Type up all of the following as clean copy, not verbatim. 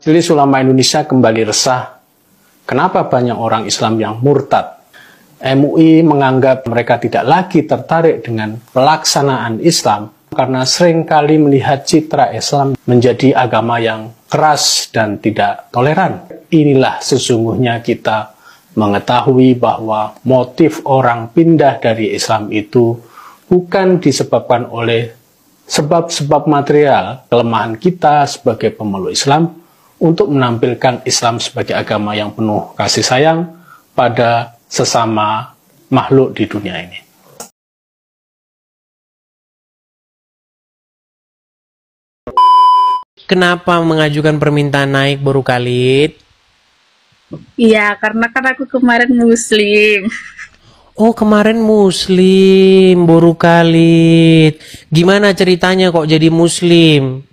Majelis Ulama Indonesia kembali resah. Kenapa banyak orang Islam yang murtad? MUI menganggap mereka tidak lagi tertarik dengan pelaksanaan Islam karena seringkali melihat citra Islam menjadi agama yang keras dan tidak toleran. Inilah sesungguhnya kita mengetahui bahwa motif orang pindah dari Islam itu bukan disebabkan oleh sebab-sebab material, kelemahan kita sebagai pemeluk Islam untuk menampilkan Islam sebagai agama yang penuh kasih sayang pada sesama makhluk di dunia ini. Kenapa mengajukan permintaan naik Boru Khalid? Iya, karena kan aku kemarin Muslim. Oh, kemarin Muslim, Boru Khalid. Gimana ceritanya kok jadi Muslim?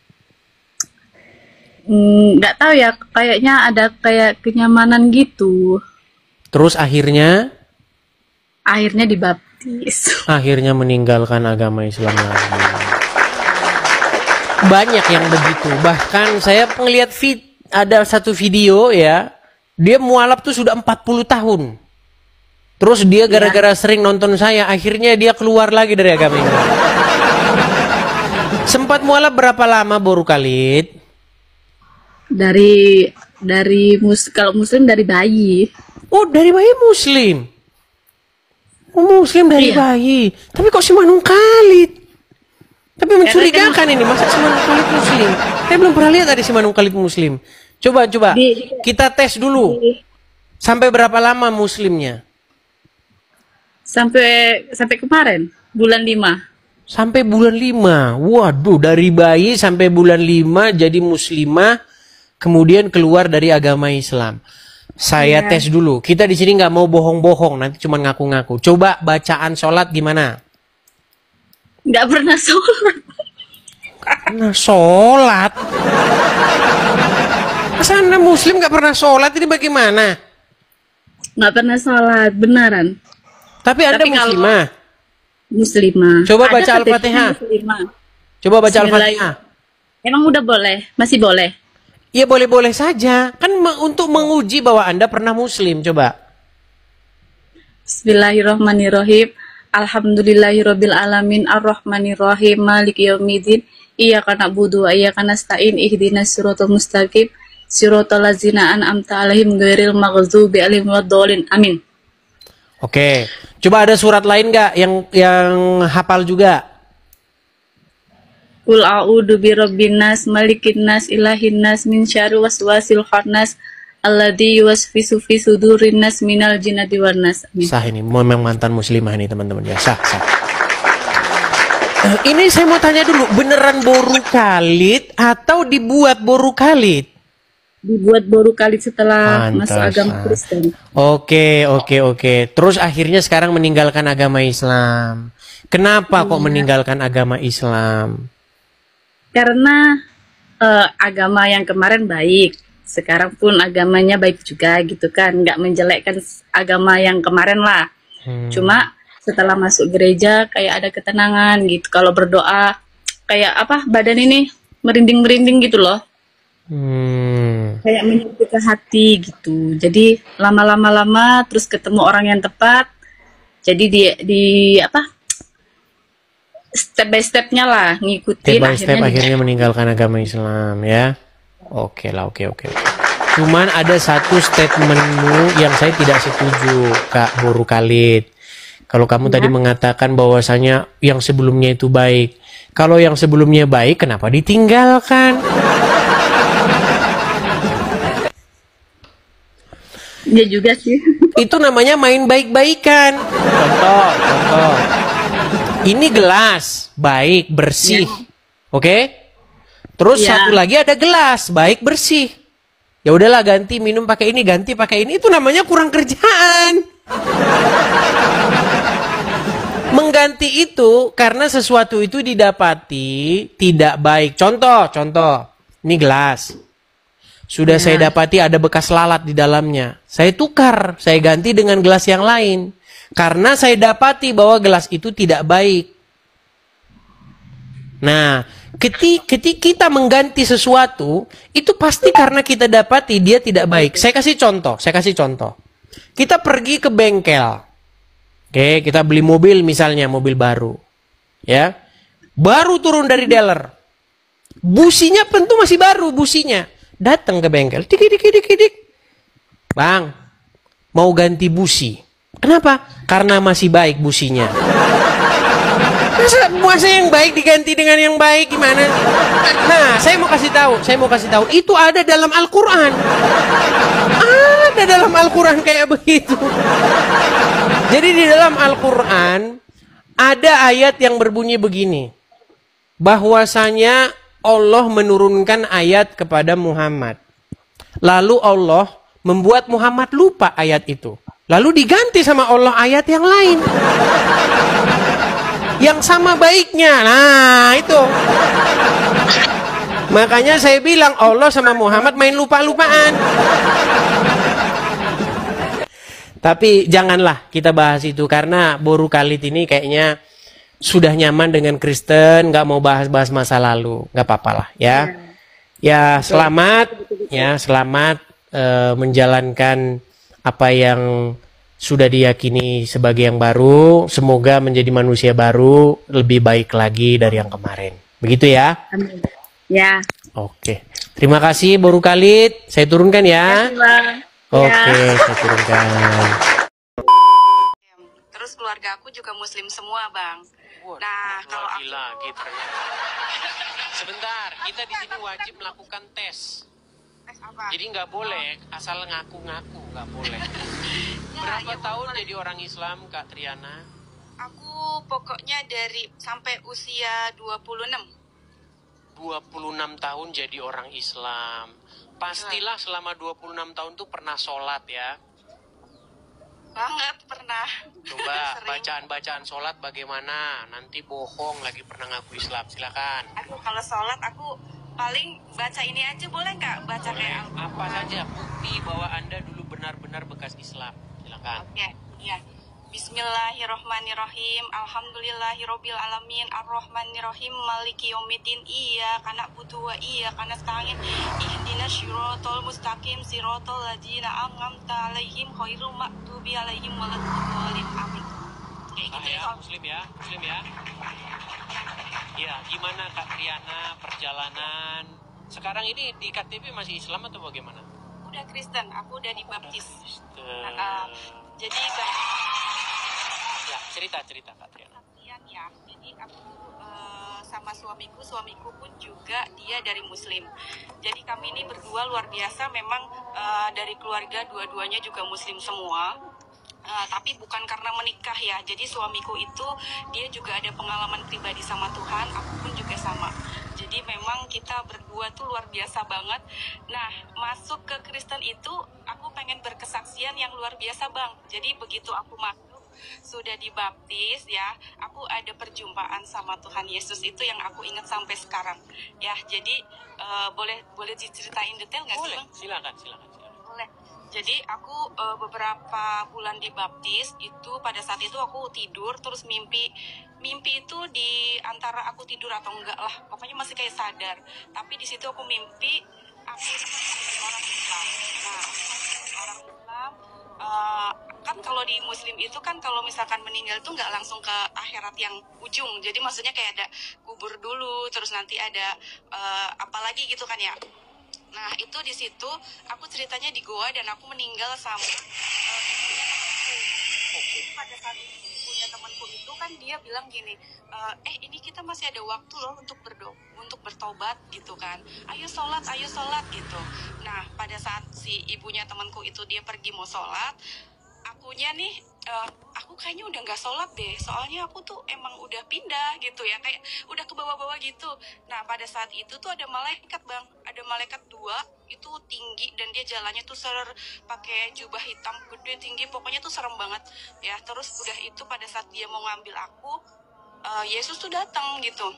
Nggak tahu ya, kayaknya ada kayak kenyamanan gitu. Terus akhirnya Dibaptis. Akhirnya meninggalkan agama Islam lagi. Banyak yang begitu. Bahkan saya ngeliat ada satu video ya, dia mualaf tuh sudah 40 tahun. Terus dia gara-gara sering nonton saya, akhirnya dia keluar lagi dari agama ini. Sempat mualaf berapa lama Boru Khalid? Kalau Muslim dari bayi. Oh, dari bayi Muslim. Oh, Muslim dari bayi. Tapi kok si Manung Khalid? Tapi mencurigakan ini, masa si Manung Khalid Muslim? Saya belum pernah lihat ada si Manung Khalid Muslim. Coba kita tes dulu. Sampai berapa lama Muslimnya? Sampai kemarin, bulan 5. Sampai bulan 5. Waduh, dari bayi sampai bulan 5 jadi muslimah, kemudian keluar dari agama Islam. Saya tes dulu. Kita di sini nggak mau bohong-bohong, nanti cuma ngaku-ngaku. Coba bacaan sholat gimana? Nggak pernah sholat. Pernah sholat? Masa Anda Muslim nggak pernah sholat? Ini bagaimana? Nggak pernah sholat, beneran. Tapi Anda muslimah? Muslimah. Coba baca Al-Fatihah. Coba baca Al-Fatihah. Emang udah boleh? Masih boleh? Ya boleh-boleh saja. Kan untuk menguji bahwa Anda pernah Muslim. Coba. Bismillahirrahmanirrahim. Alhamdulillahirabbil alamin arrahmanirrahim maliki yaumiddin. Iyyaka na'budu wa iyyaka nasta'in ihdinas siratal mustaqim siratal ladzina an'amta 'alaihim ghairil maghdubi 'alaihim waddallin. Amin. Oke. Coba ada surat lain nggak yang hafal juga? Qul a'udzu birabbin nas malikin nas ilahin nas min syarri waswasil khannas alladzi yuwaswisu fi sudurin nas minal jinnati wan nas. Sah ini, memang mantan muslimah nih teman-teman ya. Sah. Ini saya mau tanya dulu, beneran Boru Khalid atau dibuat Boru Khalid? Dibuat Boru Khalid setelah masuk agama Kristen. Oke. Terus akhirnya sekarang meninggalkan agama Islam. Kenapa kok meninggalkan agama Islam? Karena agama yang kemarin baik, sekarang pun agamanya baik juga gitu kan, nggak menjelekkan agama yang kemarin lah. Cuma setelah masuk gereja kayak ada ketenangan gitu, kalau berdoa kayak badan ini merinding-merinding gitu loh. Kayak menyentuh ke hati gitu. Jadi lama terus ketemu orang yang tepat, jadi step by stepnya lah ngikutin. Step by step akhirnya meninggalkan agama Islam ya. Oke. Cuman ada satu statementmu yang saya tidak setuju, Kak Boru Khalid. Kalau kamu tadi mengatakan bahwasanya yang sebelumnya itu baik. Kalau yang sebelumnya baik, kenapa ditinggalkan? Ya juga sih. Itu namanya main baik-baikan. Contoh. Ini gelas, baik, bersih. Oke? Terus satu lagi ada gelas, baik, bersih. Ya udahlah, ganti minum pakai ini, ganti pakai ini. Itu namanya kurang kerjaan. Mengganti itu karena sesuatu itu didapati tidak baik. Contoh. Ini gelas. Sudah saya dapati ada bekas lalat di dalamnya. Saya tukar, saya ganti dengan gelas yang lain. Karena saya dapati bahwa gelas itu tidak baik. Nah, Ketika kita mengganti sesuatu, itu pasti karena kita dapati dia tidak baik. Saya kasih contoh. Kita pergi ke bengkel. Oke, kita beli mobil misalnya, mobil baru. Ya. Baru turun dari dealer. Businya tentu masih baru businya. Datang ke bengkel. Dik. Bang, mau ganti busi. Kenapa? Karena masih baik businya. Masa yang baik diganti dengan yang baik gimana? Nah, saya mau kasih tahu. Itu ada dalam Al-Quran. Ada dalam Al-Quran kayak begitu. Jadi di dalam Al-Quran ada ayat yang berbunyi begini. Bahwasanya Allah menurunkan ayat kepada Muhammad. Lalu Allah membuat Muhammad lupa ayat itu. Lalu diganti sama Allah ayat yang lain. Yang sama baiknya. Nah, itu. Makanya saya bilang Allah sama Muhammad main lupa-lupaan. Tapi janganlah kita bahas itu karena Boru Khalid ini kayaknya sudah nyaman dengan Kristen, nggak mau bahas-bahas masa lalu, nggak apa-apa lah ya. Ya selamat menjalankan apa yang sudah diyakini sebagai yang baru. Semoga menjadi manusia baru, lebih baik lagi dari yang kemarin. Begitu ya? Amin. Ya. Oke. Terima kasih Boru Khalid. Saya turunkan ya. Oke, saya turunkan. Terus keluarga aku juga muslim semua, Bang. Nah, kalau aku lagi ternyata. Sebentar, kita di sini wajib melakukan tes. tes apa? Jadi nggak boleh asal ngaku-ngaku, nggak boleh. Berapa tahun jadi orang Islam, Kak Triana? Aku pokoknya dari sampai usia 26. 26 tahun jadi orang Islam. Pastilah selama 26 tahun tuh pernah sholat ya. Banget pernah. Coba bacaan-bacaan sholat bagaimana? Nanti bohong lagi pernah ngaku Islam. Silakan. Aku kalau sholat aku paling baca ini aja, boleh nggak? Baca Boleh. kayak Apa saja bukti bahwa Anda dulu benar-benar bekas Islam. Silakan. Oke, ya. Bismillahirrohmanirrohim. Alhamdulillahirobbil alamin. Arrohmanirrohim. Maliki yaumiddin. Iyyaka na'budu wa iyyaka nasta'in. Ihdinas siratal mustaqim. Siratal ladzina an'amta 'alaihim ghairil maghdubi 'alaihim waladdallin. Amin. Kayak gitu ya. Muslim ya. Ya, gimana Kak Triana perjalanan? Sekarang ini di KTP masih Islam atau bagaimana? Udah Kristen, aku udah dibaptis. Jadi ya, cerita Kak Triana. ya, jadi aku sama suamiku pun juga dia dari Muslim. Jadi kami ini berdua luar biasa, memang dari keluarga dua-duanya juga Muslim semua. Tapi bukan karena menikah ya. Jadi suamiku itu dia juga ada pengalaman pribadi sama Tuhan, aku pun juga sama. Jadi memang kita berdua tuh luar biasa banget. Nah, masuk ke Kristen itu aku pengen berkesaksian yang luar biasa, Bang. Jadi begitu aku masuk sudah dibaptis ya, aku ada perjumpaan sama Tuhan Yesus itu yang aku ingat sampai sekarang. Ya, jadi boleh diceritain detail nggak sih, Bang? Silakan. Boleh. Jadi aku beberapa bulan dibaptis itu, pada saat itu aku tidur terus mimpi itu di antara aku tidur atau enggak lah, pokoknya masih kayak sadar. Tapi di situ aku mimpi aku menjadi orang Islam. Nah, orang Islam kan kalau di Muslim itu kan kalau misalkan meninggal tuh nggak langsung ke akhirat yang ujung. Jadi maksudnya kayak ada kubur dulu, terus nanti ada apalagi gitu kan ya. Nah, itu di situ aku ceritanya di goa dan aku meninggal sama ibunya temanku. Jadi pada saat ibunya temanku itu kan dia bilang gini, ini kita masih ada waktu loh untuk bertobat gitu kan. Ayo sholat gitu. Nah, pada saat si ibunya temanku itu dia pergi mau sholat, akunya nih, aku kayaknya udah nggak sholat deh, soalnya aku tuh emang udah pindah gitu ya, kayak udah ke bawah-bawah gitu. Nah, pada saat itu tuh ada malaikat, Bang, ada malaikat dua, itu tinggi dan dia jalannya tuh pakai jubah hitam gede tinggi, pokoknya tuh serem banget ya. Terus udah itu pada saat dia mau ngambil aku, Yesus tuh datang gitu.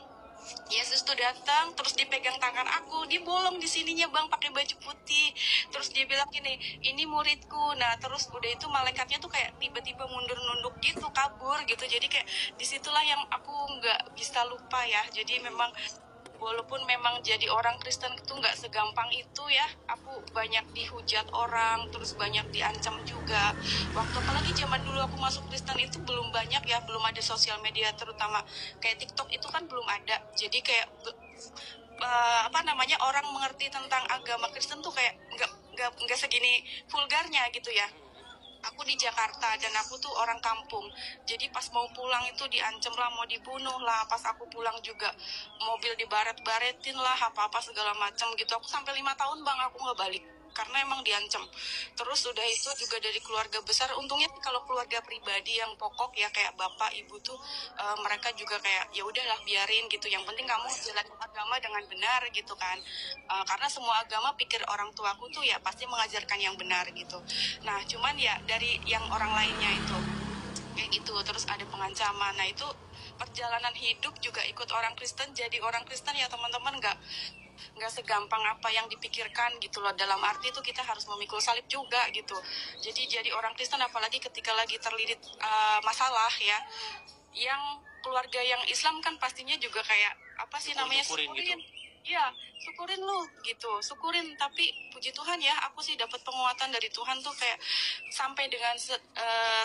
Yesus tuh datang, terus dipegang tangan aku, dia bolong di sininya, Bang, pakai baju putih. Terus dia bilang gini, ini muridku. Nah, terus udah itu malaikatnya tuh kayak tiba-tiba mundur nunduk gitu, kabur gitu. Jadi kayak disitulah yang aku nggak bisa lupa ya. Jadi memang walaupun memang jadi orang Kristen itu nggak segampang itu ya. Aku banyak dihujat orang, terus banyak diancam juga. Waktu apalagi zaman dulu aku masuk Kristen itu belum banyak ya, belum ada sosial media, terutama kayak TikTok itu kan belum ada. Jadi kayak orang mengerti tentang agama Kristen tuh kayak nggak segini vulgarnya gitu ya. Aku di Jakarta dan aku tuh orang kampung. Jadi pas mau pulang itu diancam lah, mau dibunuh lah. Pas aku pulang juga mobil dibaret-baretin lah, apa-apa segala macam gitu. Aku sampai 5 tahun bang aku nggak balik karena emang diancam. Terus udah itu juga dari keluarga besar. Untungnya kalau keluarga pribadi yang pokok ya kayak bapak ibu tuh mereka juga kayak ya udahlah biarin gitu. Yang penting kamu jalan agama dengan benar gitu kan. Karena semua agama pikir orang tuaku tuh ya pasti mengajarkan yang benar gitu. Nah cuman ya dari yang orang lainnya itu kayak gitu. Terus ada pengancaman. Nah itu perjalanan hidup juga ikut orang Kristen. Jadi orang Kristen ya teman-teman nggak segampang apa yang dipikirkan gitu loh. Dalam arti itu kita harus memikul salib juga gitu. Jadi orang Kristen apalagi ketika lagi terlilit masalah ya, yang keluarga yang Islam kan pastinya juga kayak apa sih namanya syukurin gitu. Iya, syukurin lu gitu, syukurin. Tapi puji Tuhan ya, aku sih dapat penguatan dari Tuhan tuh kayak sampai dengan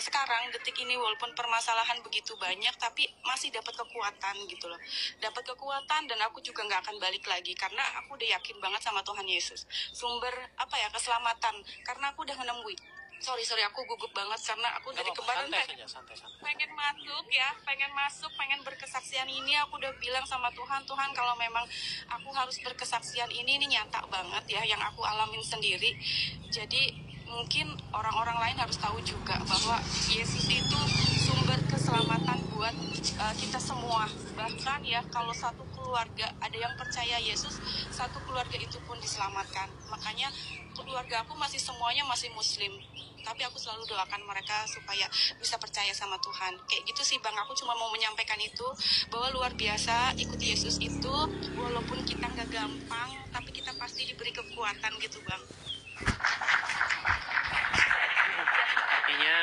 sekarang detik ini walaupun permasalahan begitu banyak, tapi masih dapat kekuatan gitu loh. Dapat kekuatan dan aku juga nggak akan balik lagi karena aku udah yakin banget sama Tuhan Yesus. Sumber keselamatan karena aku udah menemui. Sorry aku gugup banget karena aku dari kemarin pengen masuk, pengen berkesaksian ini. Aku udah bilang sama Tuhan kalau memang aku harus berkesaksian ini nyata banget ya yang aku alamin sendiri. Jadi mungkin orang-orang lain harus tahu juga bahwa Yesus itu sumber keselamatan buat kita semua. Bahkan ya kalau satu keluarga ada yang percaya Yesus, satu keluarga itu pun diselamatkan. Makanya keluarga aku semuanya masih Muslim, tapi aku selalu doakan mereka supaya bisa percaya sama Tuhan. Kayak gitu sih bang, aku cuma mau menyampaikan itu bahwa luar biasa ikut Yesus itu walaupun kita nggak gampang, tapi kita pasti diberi kekuatan gitu bang. Artinya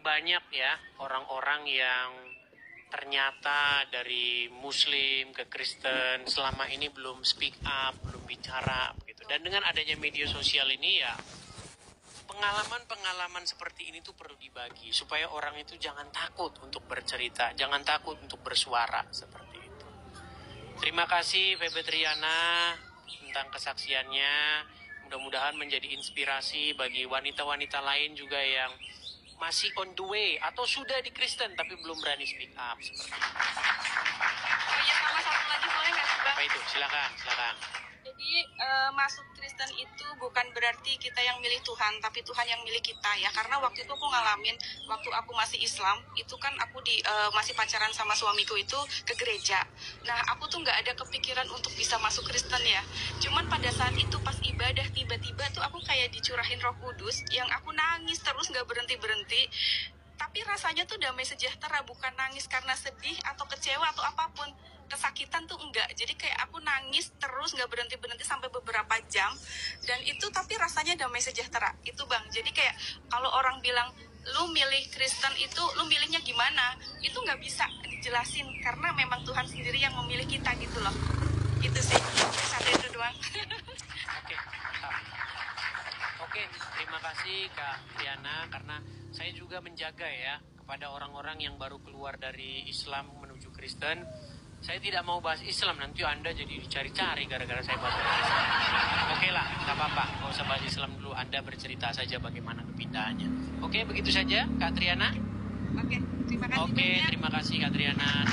banyak ya orang-orang yang ternyata dari Muslim ke Kristen selama ini belum speak up, belum bicara begitu. Dan dengan adanya media sosial ini ya pengalaman-pengalaman seperti ini tuh perlu dibagi supaya orang itu jangan takut untuk bercerita, jangan takut untuk bersuara seperti itu. Terima kasih Febe Triana tentang kesaksiannya. Mudah-mudahan menjadi inspirasi bagi wanita-wanita lain juga yang masih on the way atau sudah di Kristen tapi belum berani speak up seperti itu. Oh iya, sama satu lagi boleh nggak sih bang? Apa itu? Silakan. Jadi masuk Kristen itu bukan berarti kita yang milih Tuhan, tapi Tuhan yang milih kita ya. Karena waktu itu aku ngalamin, waktu aku masih Islam, itu kan aku masih pacaran sama suamiku itu ke gereja. Nah aku tuh nggak ada kepikiran untuk bisa masuk Kristen ya. Cuman pada saat itu pas ibadah tiba-tiba tuh aku kayak dicurahin Roh Kudus, yang aku nangis terus nggak berhenti-berhenti. Tapi rasanya tuh damai sejahtera, bukan nangis karena sedih atau kecewa atau apapun. Kesakitan tuh enggak. Jadi kayak aku nangis terus nggak berhenti-berhenti sampai beberapa jam. Dan itu tapi rasanya damai sejahtera. Itu bang. Jadi kayak kalau orang bilang, lu milih Kristen itu, lu milihnya gimana? Itu nggak bisa dijelasin. Karena memang Tuhan sendiri yang memilih kita gitu loh. Itu sih. Satu itu doang. Oke, terima kasih Kak Triana karena saya juga menjaga ya kepada orang-orang yang baru keluar dari Islam menuju Kristen. Saya tidak mau bahas Islam, nanti Anda jadi dicari-cari gara-gara saya bahas Islam. Oke lah, nggak apa-apa, nggak usah bahas Islam dulu. Anda bercerita saja bagaimana kepindahannya. Oke, begitu saja Kak Triana. Oke, terima kasih. Oke, terima kasih Kak Triana.